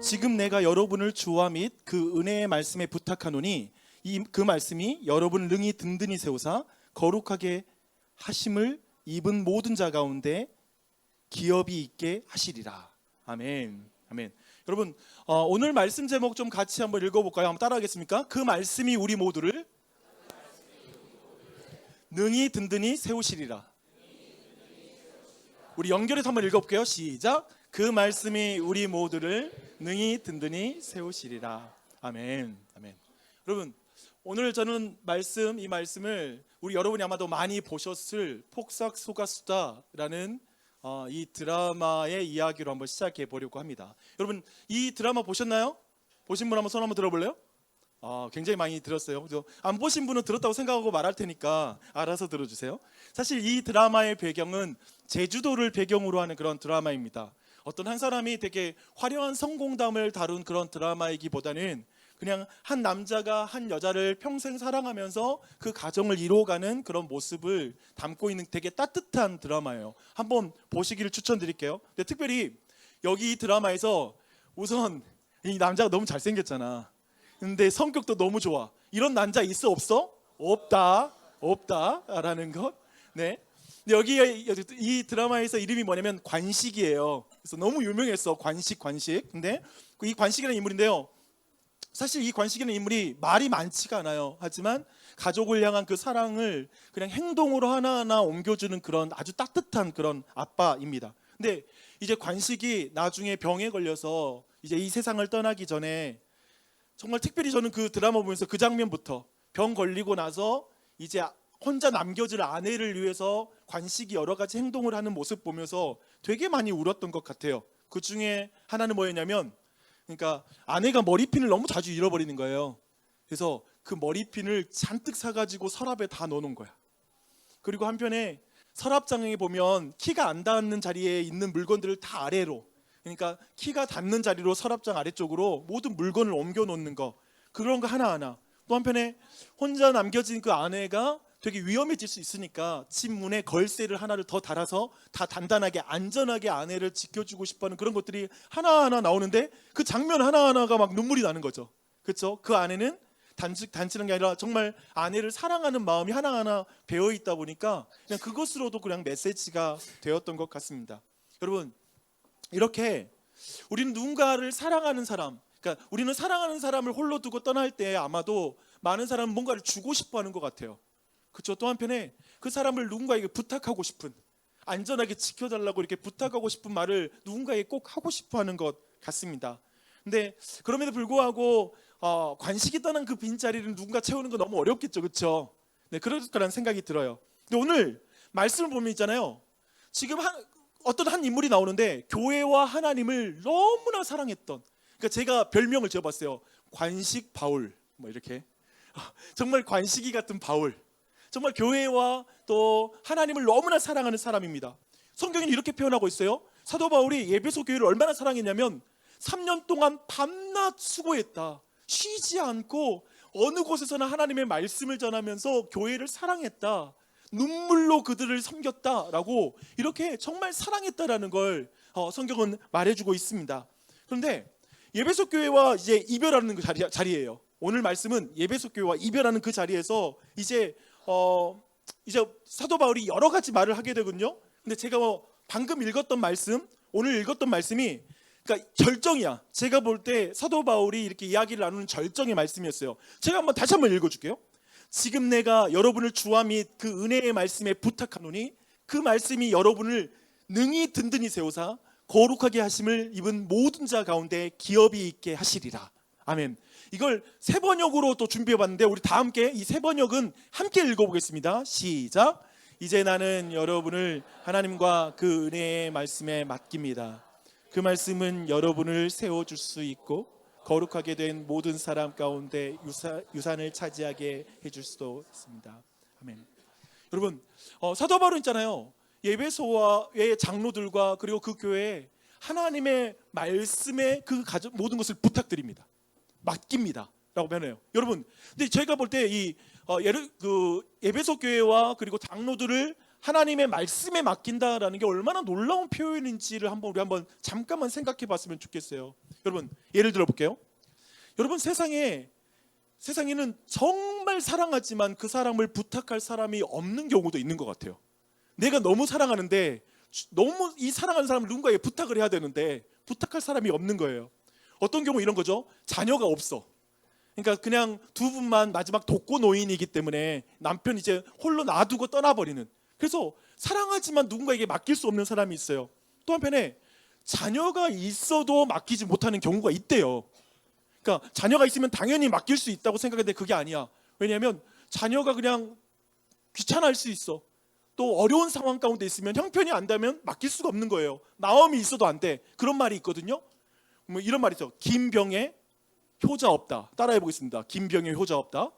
지금 내가 여러분을 주와 및 그 은혜의 말씀에 부탁하노니 그 말씀이 여러분을 능히 든든히 세우사 거룩하게 하심을 입은 모든 자 가운데 기업이 있게 하시리라. 아멘. 아멘. 여러분, 오늘 말씀 제목 좀 같이 한번 읽어볼까요? 한번 따라하겠습니까? 그 말씀이 우리 모두를 능히 든든히 세우시리라. 우리 연결해서 한번 읽어볼게요. 시작. 그 말씀이 우리 모두를 능히 든든히 세우시리라. 아멘. 아멘. 여러분, 오늘 저는 이 말씀을 우리 여러분이 아마도 많이 보셨을 폭삭소가수다라는 이 드라마의 이야기로 한번 시작해 보려고 합니다. 여러분, 이 드라마 보셨나요? 보신 분 한번 손 한번 들어볼래요? 굉장히 많이 들었어요. 그래서 안 보신 분은 들었다고 생각하고 말할 테니까 알아서 들어주세요. 사실 이 드라마의 배경은 제주도를 배경으로 하는 그런 드라마입니다. 어떤 한 사람이 되게 화려한 성공담을 다룬 그런 드라마이기보다는 그냥 한 남자가 한 여자를 평생 사랑하면서 그 가정을 이루어가는 그런 모습을 담고 있는 되게 따뜻한 드라마예요. 한번 보시기를 추천드릴게요. 근데 특별히 여기 이 드라마에서 우선 이 남자가 너무 잘생겼잖아. 근데 성격도 너무 좋아. 이런 남자 있어 없어? 없다라는 것. 네. 여기 이 드라마에서 이름이 뭐냐면 관식이에요. 그래서 너무 유명했어. 관식. 근데 이 관식이라는 인물인데요. 사실 이 관식이라는 인물이 말이 많지가 않아요. 하지만 가족을 향한 그 사랑을 그냥 행동으로 하나하나 옮겨주는 그런 아주 따뜻한 그런 아빠입니다. 근데 이제 관식이 나중에 병에 걸려서 이제 이 세상을 떠나기 전에 정말 특별히 저는 그 드라마 보면서 그 장면부터 병 걸리고 나서 이제 혼자 남겨질 아내를 위해서 관식이 여러 가지 행동을 하는 모습 보면서 되게 많이 울었던 것 같아요. 그 중에 하나는 뭐였냐면, 그러니까 아내가 머리핀을 너무 자주 잃어버리는 거예요. 그래서 그 머리핀을 잔뜩 사가지고 서랍에 다 넣어놓은 거야. 그리고 한편에 서랍장에 보면 키가 안 닿는 자리에 있는 물건들을 다 아래로, 그러니까 키가 닿는 자리로 서랍장 아래쪽으로 모든 물건을 옮겨 놓는 거, 그런 거 하나하나. 또 한편에 혼자 남겨진 그 아내가 되게 위험해질 수 있으니까 집 문에 걸쇠를 하나를 더 달아서 다 단단하게 안전하게 아내를 지켜주고 싶어하는 그런 것들이 하나하나 나오는데 그 장면 하나하나가 막 눈물이 나는 거죠. 그렇죠? 그 안에는 단순한 게 아니라 정말 아내를 사랑하는 마음이 하나하나 배어 있다 보니까 그냥 그것으로도 그냥 메시지가 되었던 것 같습니다. 여러분, 이렇게 우리는 누군가를 사랑하는 사람, 그러니까 우리는 사랑하는 사람을 홀로 두고 떠날 때 아마도 많은 사람은 뭔가를 주고 싶어 하는 것 같아요. 그렇죠? 또 한편에 그 사람을 누군가에게 부탁하고 싶은, 안전하게 지켜달라고 이렇게 부탁하고 싶은 말을 누군가에게 꼭 하고 싶어 하는 것 같습니다. 근데 그럼에도 불구하고 관식이 떠난 그 빈자리를 누군가 채우는 건 너무 어렵겠죠. 그렇죠? 네, 그럴 거라는 생각이 들어요. 근데 오늘 말씀을 보면 있잖아요. 지금 어떤 한 인물이 나오는데 교회와 하나님을 너무나 사랑했던, 그러니까 제가 별명을 지어봤어요. 관식 바울, 뭐 이렇게. 정말 관식이 같은 바울, 정말 교회와 또 하나님을 너무나 사랑하는 사람입니다. 성경은 이렇게 표현하고 있어요. 사도 바울이 에베소 교회를 얼마나 사랑했냐면 3년 동안 밤낮 수고했다. 쉬지 않고 어느 곳에서나 하나님의 말씀을 전하면서 교회를 사랑했다. 눈물로 그들을 섬겼다라고 이렇게 정말 사랑했다라는 걸 성경은 말해주고 있습니다. 그런데 에베소 교회와 이제 이별하는 그 자리예요. 오늘 말씀은 에베소 교회와 이별하는 그 자리에서 이제 사도 바울이 여러 가지 말을 하게 되거든요. 근데 제가 방금 읽었던 말씀, 오늘 읽었던 말씀이 그러니까 절정이야. 제가 볼 때 사도 바울이 이렇게 이야기를 나누는 절정의 말씀이었어요. 제가 다시 한번 읽어줄게요. 지금 내가 여러분을 주와 및 그 은혜의 말씀에 부탁하노니 그 말씀이 여러분을 능히 든든히 세우사 거룩하게 하심을 입은 모든 자 가운데 기업이 있게 하시리라. 아멘. 이걸 세 번역으로 또 준비해봤는데 우리 다 함께 이 세 번역은 함께 읽어보겠습니다. 시작. 이제 나는 여러분을 하나님과 그 은혜의 말씀에 맡깁니다. 그 말씀은 여러분을 세워줄 수 있고 거룩하게 된 모든 사람 가운데 유산을 차지하게 해줄 수도 있습니다. 아멘. 여러분, 사도 바울은 있잖아요. 에베소의 장로들과 그리고 그 교회에 하나님의 말씀에 그 모든 것을 부탁드립니다. 맡깁니다 라고 표현해요. 여러분, 근데 제가 볼 때 이 에베소 교회와 그리고 장로들을 하나님의 말씀에 맡긴다라는 게 얼마나 놀라운 표현인지를 우리 한번 잠깐만 생각해 봤으면 좋겠어요. 여러분, 예를 들어 볼게요. 여러분, 세상에는 정말 사랑하지만 그 사람을 부탁할 사람이 없는 경우도 있는 것 같아요. 내가 너무 사랑하는데 너무 이 사랑하는 사람을 누군가에게 부탁을 해야 되는데 부탁할 사람이 없는 거예요. 어떤 경우 이런 거죠. 자녀가 없어. 그러니까 그냥 두 분만 마지막 독거노인이기 때문에 남편이 이제 홀로 놔두고 떠나버리는. 그래서 사랑하지만 누군가에게 맡길 수 없는 사람이 있어요. 또 한편에 자녀가 있어도 맡기지 못하는 경우가 있대요. 그러니까 자녀가 있으면 당연히 맡길 수 있다고 생각했는데 그게 아니야. 왜냐하면 자녀가 그냥 귀찮아할 수 있어. 또 어려운 상황 가운데 있으면 형편이 안 되면 맡길 수가 없는 거예요. 마음이 있어도 안 돼. 그런 말이 있거든요. 뭐 이런 말이 있어. 김병에 효자 없다. 따라해 보겠습니다. 김병에 효자 없다.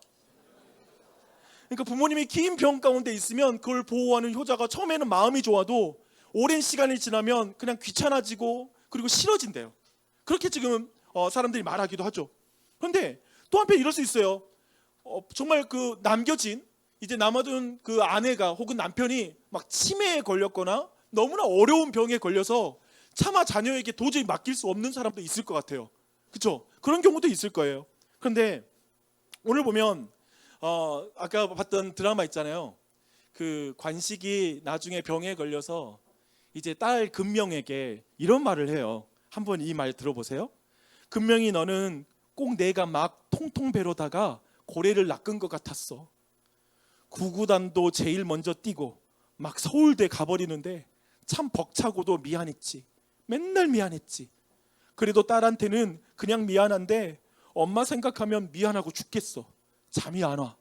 그러니까 부모님이 긴 병 가운데 있으면 그걸 보호하는 효자가 처음에는 마음이 좋아도 오랜 시간이 지나면 그냥 귀찮아지고 그리고 싫어진대요. 그렇게 지금 사람들이 말하기도 하죠. 그런데 또 한편 이럴 수 있어요. 정말 그 남겨진 이제 남아둔 그 아내가 혹은 남편이 막 치매에 걸렸거나 너무나 어려운 병에 걸려서 차마 자녀에게 도저히 맡길 수 없는 사람도 있을 것 같아요. 그렇죠? 그런 경우도 있을 거예요. 그런데 오늘 보면 아까 봤던 드라마 있잖아요. 그 관식이 나중에 병에 걸려서 이제 딸 금명에게 이런 말을 해요. 한번 이 말 들어보세요. 금명이, 너는 꼭 내가 막 통통 배로다가 고래를 낚은 것 같았어. 구구단도 제일 먼저 뛰고 막 서울대 가버리는데 참 벅차고도 미안했지. 맨날 미안했지. 그래도 딸한테는 그냥 미안한데 엄마 생각하면 미안하고 죽겠어. 잠이 안 와.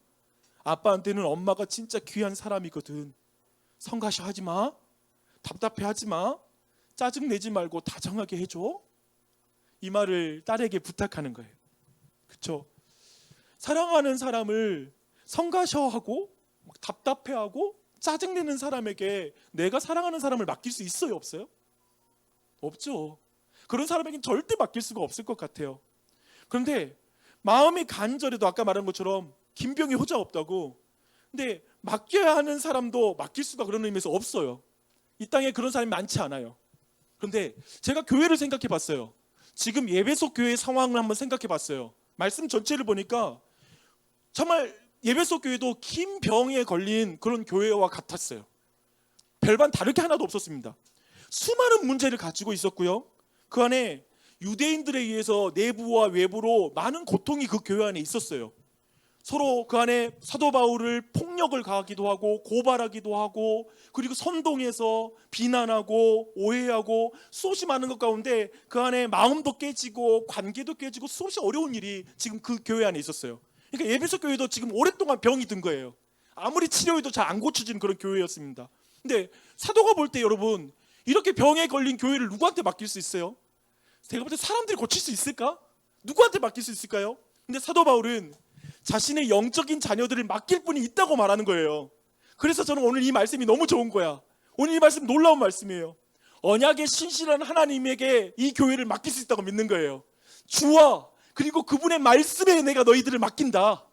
아빠한테는 엄마가 진짜 귀한 사람이거든. 성가셔 하지 마. 답답해 하지 마. 짜증내지 말고 다정하게 해줘. 이 말을 딸에게 부탁하는 거예요. 그렇죠? 사랑하는 사람을 성가셔하고 답답해하고 짜증내는 사람에게 내가 사랑하는 사람을 맡길 수 있어요, 없어요? 없죠. 그런 사람에게는 절대 맡길 수가 없을 것 같아요. 그런데 마음이 간절해도 아까 말한 것처럼 김병이 효자 없다고. 근데 맡겨야 하는 사람도 맡길 수가 그런 의미에서 없어요. 이 땅에 그런 사람이 많지 않아요. 그런데 제가 교회를 생각해 봤어요. 지금 예배소 교회 상황을 한번 생각해 봤어요. 말씀 전체를 보니까 정말 예배소 교회도 긴 병에 걸린 그런 교회와 같았어요. 별반 다를 게 하나도 없었습니다. 수많은 문제를 가지고 있었고요. 그 안에 유대인들에 의해서 내부와 외부로 많은 고통이 그 교회 안에 있었어요. 서로 그 안에 사도 바울을 폭력을 가하기도 하고 고발하기도 하고 그리고 선동해서 비난하고 오해하고 수없이 많은 것 가운데 그 안에 마음도 깨지고 관계도 깨지고 수없이 어려운 일이 지금 그 교회 안에 있었어요. 그러니까 예배소 교회도 지금 오랫동안 병이 든 거예요. 아무리 치료해도 잘 안 고쳐지는 그런 교회였습니다. 근데 사도가 볼 때 여러분, 이렇게 병에 걸린 교회를 누구한테 맡길 수 있어요? 제가 볼 때 사람들이 고칠 수 있을까? 누구한테 맡길 수 있을까요? 근데 사도 바울은 자신의 영적인 자녀들을 맡길 분이 있다고 말하는 거예요. 그래서 저는 오늘 이 말씀이 너무 좋은 거야. 오늘 이 말씀 놀라운 말씀이에요. 언약의 신실한 하나님에게 이 교회를 맡길 수 있다고 믿는 거예요. 주와 그리고 그분의 말씀에 내가 너희들을 맡긴다.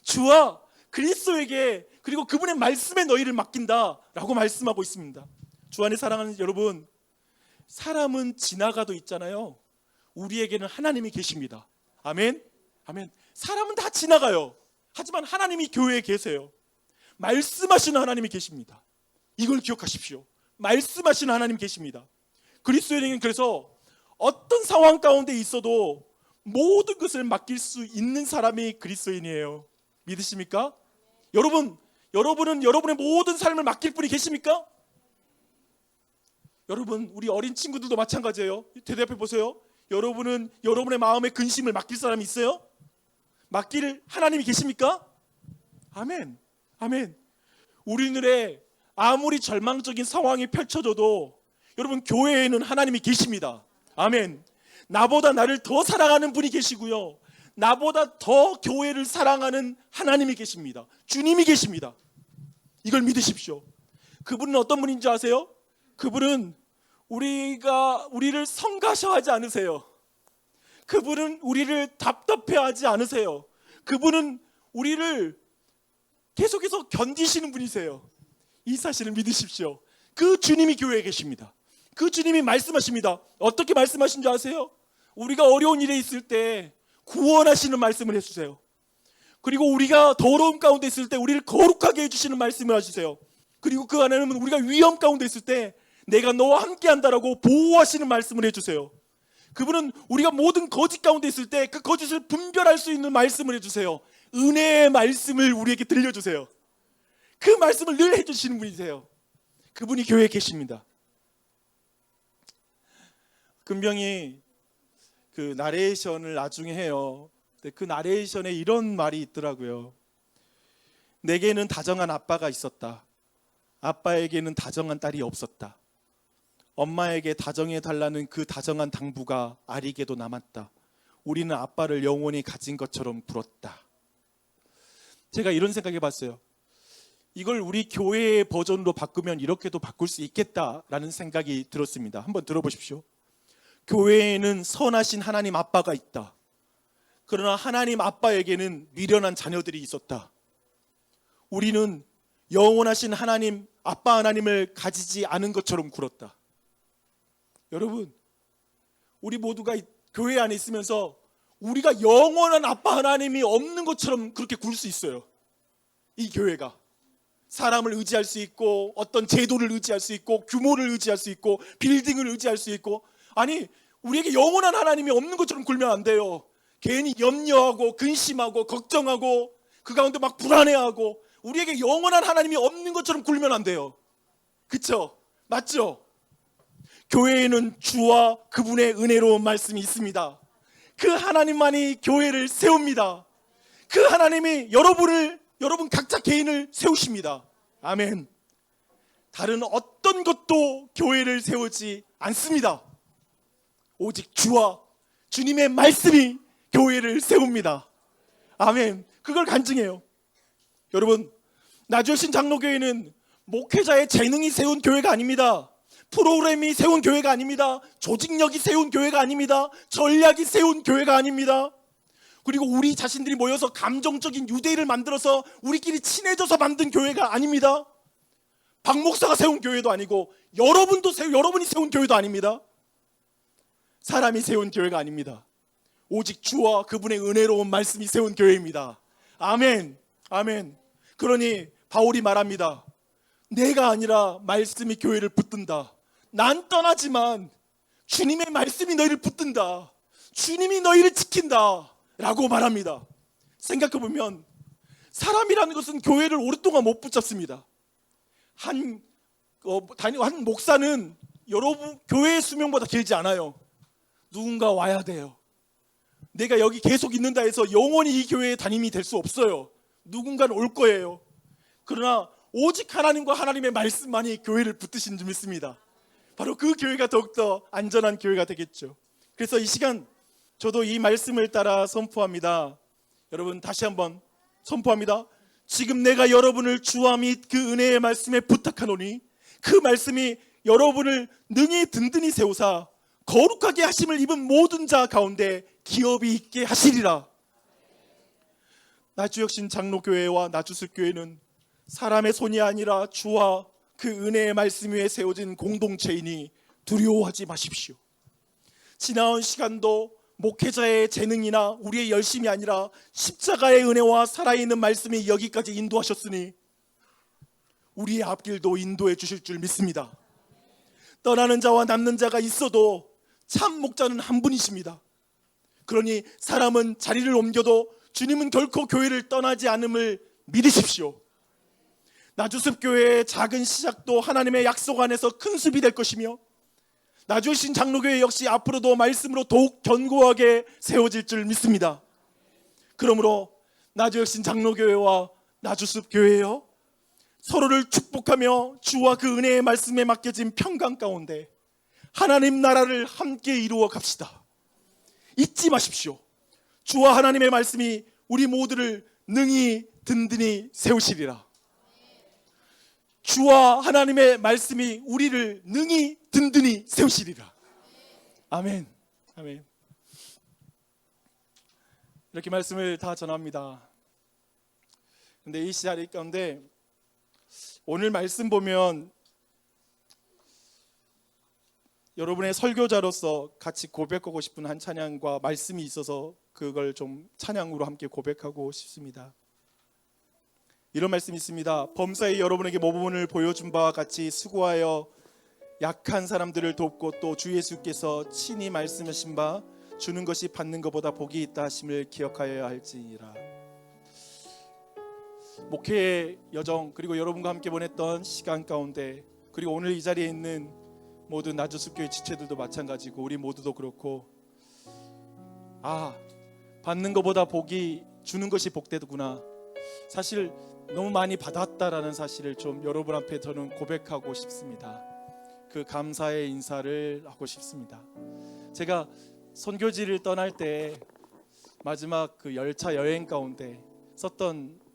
주와 그리스도에게 그리고 그분의 말씀에 너희를 맡긴다 라고 말씀하고 있습니다. 주 안에 사랑하는 여러분, 사람은 지나가도 있잖아요. 우리에게는 하나님이 계십니다. 아멘. 아멘. 사람은 다 지나가요. 하지만 하나님이 교회에 계세요. 말씀하시는 하나님이 계십니다. 이걸 기억하십시오. 말씀하시는 하나님 계십니다. 그리스도인에게는 그래서 어떤 상황 가운데 있어도 모든 것을 맡길 수 있는 사람이 그리스도인이에요. 믿으십니까? 여러분은 여러분의 모든 삶을 맡길 분이 계십니까? 여러분, 우리 어린 친구들도 마찬가지예요. 대답해 보세요. 여러분은 여러분의 마음의 근심을 맡길 사람이 있어요? 맡길 하나님이 계십니까? 아멘. 아멘. 우리 눈에 아무리 절망적인 상황이 펼쳐져도 여러분, 교회에는 하나님이 계십니다. 아멘. 나보다 나를 더 사랑하는 분이 계시고요. 나보다 더 교회를 사랑하는 하나님이 계십니다. 주님이 계십니다. 이걸 믿으십시오. 그분은 어떤 분인지 아세요? 그분은 우리를 성가셔하지 않으세요. 그분은 우리를 답답해하지 않으세요. 그분은 우리를 계속해서 견디시는 분이세요. 이 사실을 믿으십시오. 그 주님이 교회에 계십니다. 그 주님이 말씀하십니다. 어떻게 말씀하신 줄 아세요? 우리가 어려운 일에 있을 때 구원하시는 말씀을 해주세요. 그리고 우리가 더러움 가운데 있을 때 우리를 거룩하게 해주시는 말씀을 해주세요. 그리고 그 안에는 우리가 위험 가운데 있을 때 내가 너와 함께 한다라고 보호하시는 말씀을 해주세요. 그분은 우리가 모든 거짓 가운데 있을 때 그 거짓을 분별할 수 있는 말씀을 해주세요. 은혜의 말씀을 우리에게 들려주세요. 그 말씀을 늘 해주시는 분이세요. 그분이 교회에 계십니다. 금병이 그 나레이션을 나중에 해요. 근데 그 나레이션에 이런 말이 있더라고요. 내게는 다정한 아빠가 있었다. 아빠에게는 다정한 딸이 없었다. 엄마에게 다정해 달라는 그 다정한 당부가 아리게도 남았다. 우리는 아빠를 영원히 가진 것처럼 굴었다. 제가 이런 생각해 봤어요. 이걸 우리 교회의 버전으로 바꾸면 이렇게도 바꿀 수 있겠다라는 생각이 들었습니다. 한번 들어보십시오. 교회에는 선하신 하나님 아빠가 있다. 그러나 하나님 아빠에게는 미련한 자녀들이 있었다. 우리는 영원하신 하나님 아빠 하나님을 가지지 않은 것처럼 굴었다. 여러분, 우리 모두가 교회 안에 있으면서 우리가 영원한 아빠 하나님이 없는 것처럼 그렇게 굴 수 있어요. 이 교회가 사람을 의지할 수 있고 어떤 제도를 의지할 수 있고 규모를 의지할 수 있고 빌딩을 의지할 수 있고, 아니 우리에게 영원한 하나님이 없는 것처럼 굴면 안 돼요. 괜히 염려하고 근심하고 걱정하고 그 가운데 막 불안해하고 우리에게 영원한 하나님이 없는 것처럼 굴면 안 돼요. 그쵸? 맞죠? 교회에는 주와 그분의 은혜로운 말씀이 있습니다. 그 하나님만이 교회를 세웁니다. 그 하나님이 여러분 각자 개인을 세우십니다. 아멘. 다른 어떤 것도 교회를 세우지 않습니다. 오직 주와 주님의 말씀이 교회를 세웁니다. 아멘. 그걸 간증해요. 여러분, 나주여신 장로교회는 목회자의 재능이 세운 교회가 아닙니다. 프로그램이 세운 교회가 아닙니다. 조직력이 세운 교회가 아닙니다. 전략이 세운 교회가 아닙니다. 그리고 우리 자신들이 모여서 감정적인 유대인을 만들어서 우리끼리 친해져서 만든 교회가 아닙니다. 박 목사가 세운 교회도 아니고 여러분이 세운 교회도 아닙니다. 사람이 세운 교회가 아닙니다. 오직 주와 그분의 은혜로운 말씀이 세운 교회입니다. 아멘. 아멘. 그러니 바울이 말합니다. 내가 아니라 말씀이 교회를 붙든다. 난 떠나지만 주님의 말씀이 너희를 붙든다. 주님이 너희를 지킨다 라고 말합니다. 생각해보면 사람이라는 것은 교회를 오랫동안 못 붙잡습니다. 한 목사는 여러분 교회의 수명보다 길지 않아요. 누군가 와야 돼요. 내가 여기 계속 있는다 해서 영원히 이 교회의 담임이 될 수 없어요. 누군가는 올 거예요. 그러나 오직 하나님과 하나님의 말씀만이 교회를 붙드신 줄 믿습니다. 바로 그 교회가 더욱더 안전한 교회가 되겠죠. 그래서 이 시간 저도 이 말씀을 따라 선포합니다. 여러분, 다시 한번 선포합니다. 지금 내가 여러분을 주와 및 그 은혜의 말씀에 부탁하노니 그 말씀이 여러분을 능히 든든히 세우사 거룩하게 하심을 입은 모든 자 가운데 기업이 있게 하시리라. 나주혁신 장로교회와 나주습교회는 사람의 손이 아니라 주와 그 은혜의 말씀 위에 세워진 공동체이니 두려워하지 마십시오. 지나온 시간도 목회자의 재능이나 우리의 열심이 아니라 십자가의 은혜와 살아있는 말씀이 여기까지 인도하셨으니 우리의 앞길도 인도해 주실 줄 믿습니다. 떠나는 자와 남는 자가 있어도 참 목자는 한 분이십니다. 그러니 사람은 자리를 옮겨도 주님은 결코 교회를 떠나지 않음을 믿으십시오. 나주습교회의 작은 시작도 하나님의 약속 안에서 큰 숲이 될 것이며 나주신 장로교회 역시 앞으로도 말씀으로 더욱 견고하게 세워질 줄 믿습니다. 그러므로 나주신 장로교회와 나주습교회여, 서로를 축복하며 주와 그 은혜의 말씀에 맡겨진 평강 가운데 하나님 나라를 함께 이루어 갑시다. 잊지 마십시오. 주와 하나님의 말씀이 우리 모두를 능히 든든히 세우시리라. 주와 하나님의 말씀이 우리를 능히 든든히 세우시리라. 아멘. 아멘. 이렇게 말씀을 다 전합니다. 근데 이 시절 가운데 오늘 말씀 보면 여러분의 설교자로서 같이 고백하고 싶은 한 찬양과 말씀이 있어서 그걸 좀 찬양으로 함께 고백하고 싶습니다. 이런 말씀이 있습니다. 범사에 여러분에게 모범을 보여준 바와 같이 수고하여 약한 사람들을 돕고 또 주 예수께서 친히 말씀하신 바 주는 것이 받는 것보다 복이 있다 하심을 기억하여야 할지니라. 목회의 여정, 그리고 여러분과 함께 보냈던 시간 가운데, 그리고 오늘 이 자리에 있는 모든 나주숲교회 지체들도 마찬가지고 우리 모두도 그렇고, 받는 것보다 복이, 주는 것이 복되구나, 사실 너무 많이 받았다라는 사실을 좀 여러분 앞에 저는 고백하고 싶습니다. 그 감사의 인사를 하고 싶습니다. 제가 선교지를 떠날 때 마지막 그 열차 여행 가운데 썼던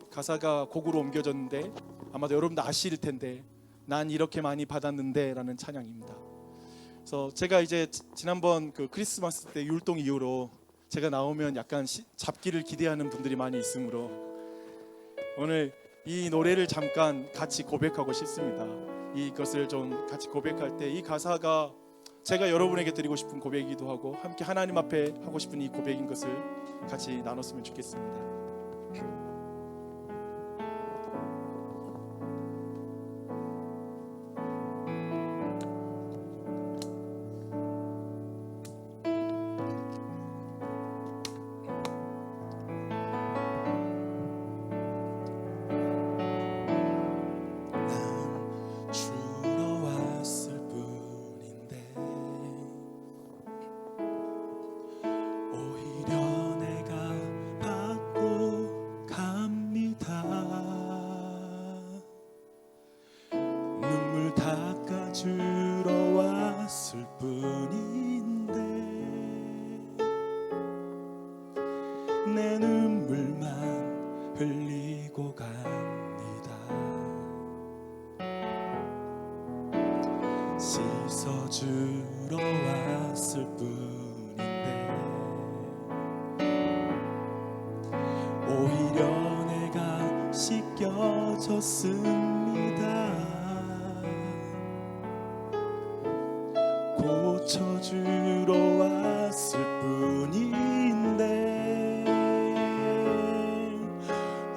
가사가 곡으로 옮겨졌는데, 아마도 여러분도 아실 텐데, 난 이렇게 많이 받았는데 라는 찬양입니다. 그래서 제가 이제 지난번 그 크리스마스 때 율동 이후로 제가 나오면 약간 잡기를 기대하는 분들이 많이 있으므로 오늘 이 노래를 잠깐 같이 고백하고 싶습니다. 이것을 좀 같이 고백할 때 이 가사가 제가 여러분에게 드리고 싶은 고백이기도 하고 함께 하나님 앞에 하고 싶은 이 고백인 것을 같이 나눴으면 좋겠습니다. 주러 왔을 뿐인데 내 눈물만 흘리고 갑니다. 씻어주러 왔을 뿐인데 오히려 내가 씻겨졌습니다. 고쳐주러 왔을 뿐인데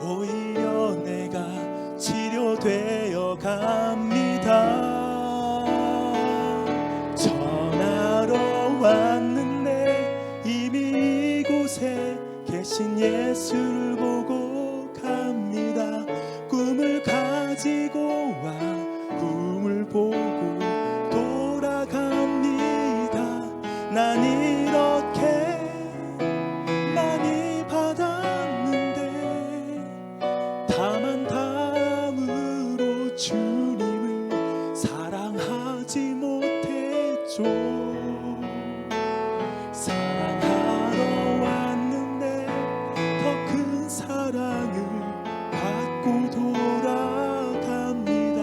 오히려 내가 치료되어 갑니다. 전하러 왔는데 이미 이곳에 계신 예수를 보고 갑니다. 꿈을 가지고 와 꿈을 보고 난 이렇게 많이 받았는데 다만 다음으로 주님을 사랑하지 못했죠. 사랑하러 왔는데 더 큰 사랑을 받고 돌아갑니다.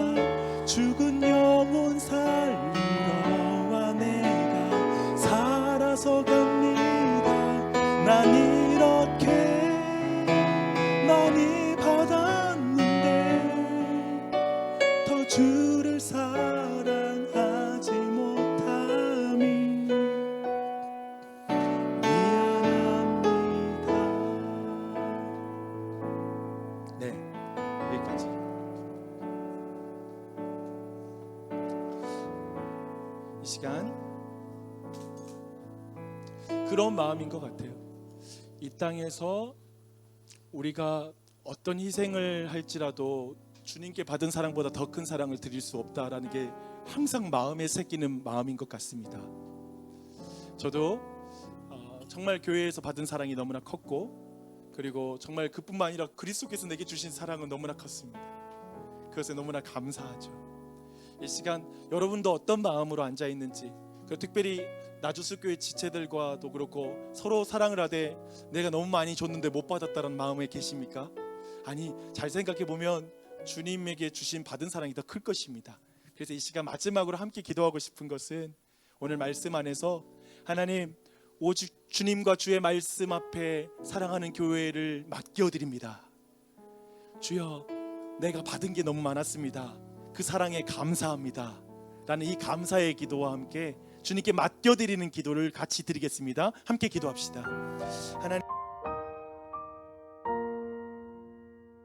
죽은 영혼 살리러 와 내가 살아서 갑니다. 난 이렇게 많이 받았는데 더 주를 사랑하지 못함이 미안합니다. 네, 여기까지. 이 시간 그런 마음인 것 같아요. 이 땅에서 우리가 어떤 희생을 할지라도 주님께 받은 사랑보다 더 큰 사랑을 드릴 수 없다라는 게 항상 마음에 새기는 마음인 것 같습니다. 저도 정말 교회에서 받은 사랑이 너무나 컸고, 그리고 정말 그뿐만 아니라 그리스도께서 내게 주신 사랑은 너무나 컸습니다. 그것에 너무나 감사하죠. 이 시간 여러분도 어떤 마음으로 앉아 있는지, 특별히 나주숲교회 지체들과도 그렇고 서로 사랑을 하되 내가 너무 많이 줬는데 못 받았다는 마음에 계십니까? 아니, 잘 생각해 보면 주님에게 주신 받은 사랑이 더 클 것입니다. 그래서 이 시간 마지막으로 함께 기도하고 싶은 것은 오늘 말씀 안에서 하나님, 오직 주님과 주의 말씀 앞에 사랑하는 교회를 맡겨드립니다. 주여, 내가 받은 게 너무 많았습니다. 그 사랑에 감사합니다. 라는 이 감사의 기도와 함께 주님께 맡겨드리는 기도를 같이 드리겠습니다. 함께 기도합시다. 하나님